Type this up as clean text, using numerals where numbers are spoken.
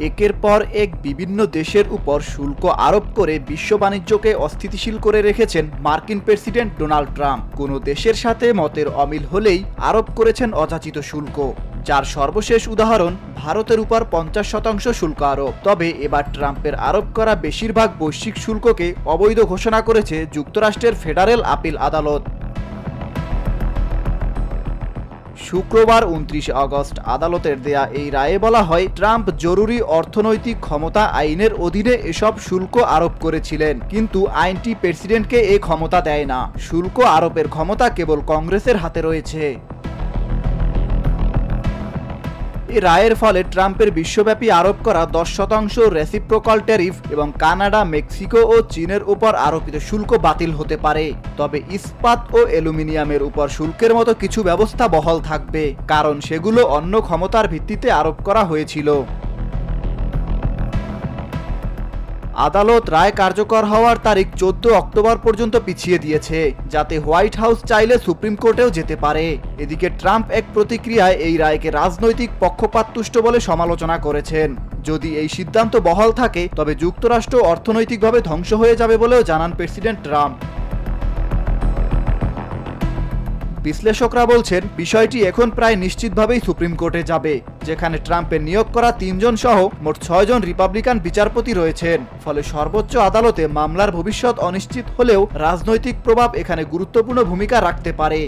একের পর এক বিভিন্ন দেশের উপর শুল্ক আরোপ করে বিশ্ব বাণিজ্যকে অস্থিতিশীল করে রেখেছেন মার্কিন প্রেসিডেন্ট ডোনাল্ড ট্রাম্প। কোনো দেশের সাথে মতের অমিল হলেই আরোপ করেছেন অযাচিত শুল্ক, যার সর্বশেষ উদাহরণ ভারতের উপর 50% শুল্ক আরোপ। তবে এবার ট্রাম্পের আরোপ করা বেশিরভাগ বৈশ্বিক শুল্ককে অবৈধ ঘোষণা করেছে যুক্তরাষ্ট্রের ফেডারেল আপিল আদালত। শুক্রবার 29 আগস্ট আদালতের দেয়া এই রায়ে বলা হয়, ট্রাম্প জরুরি অর্থনৈতিক ক্ষমতা আইনের অধীনে এসব শুল্ক আরোপ করেছিলেন, কিন্তু আইনটি প্রেসিডেন্টকে এ ক্ষমতা দেয় না। শুল্ক আরোপের ক্ষমতা কেবল কংগ্রেসের হাতে রয়েছে। এই রায়ের ফলে ট্রাম্পের বিশ্বব্যাপী আরোপ করা 10% রেসিপ্রোকাল ট্যারিফ এবং কানাডা, মেক্সিকো ও চীনের উপর আরোপিত শুল্ক বাতিল হতে পারে। তবে ইস্পাত ও অ্যালুমিনিয়ামের উপর শুল্কের মতো কিছু ব্যবস্থা বহাল থাকবে, কারণ সেগুলো অন্য ক্ষমতার ভিত্তিতে আরোপ করা হয়েছিল। আদালত রায় কার্যকর হওয়ার তারিখ 14 অক্টোবর পর্যন্ত পিছিয়ে দিয়েছে, যাতে হোয়াইট হাউস চাইলে সুপ্রিম কোর্টেও যেতে পারে। এদিকে ট্রাম্প এক প্রতিক্রিয়ায় এই রায়কে রাজনৈতিক পক্ষপাতদুষ্ট বলে সমালোচনা করেছেন। যদি এই সিদ্ধান্ত বহাল থাকে তবে যুক্তরাষ্ট্র অর্থনৈতিকভাবে ধ্বংস হয়ে যাবে বলেও জানান প্রেসিডেন্ট ট্রাম্প। বিশ্লেষকরা বলছেন, বিষয়টি এখন প্রায় নিশ্চিতভাবেই সুপ্রিম কোর্টে যাবে, যেখানে ট্রাম্পের নিয়োগ করা 3 জন সহ মোট 6 জন রিপাবলিকান বিচারপতি রয়েছেন। ফলে সর্বোচ্চ আদালতে মামলার ভবিষ্যৎ অনিশ্চিত হলেও রাজনৈতিক প্রভাব এখানে গুরুত্বপূর্ণ ভূমিকা রাখতে পারে।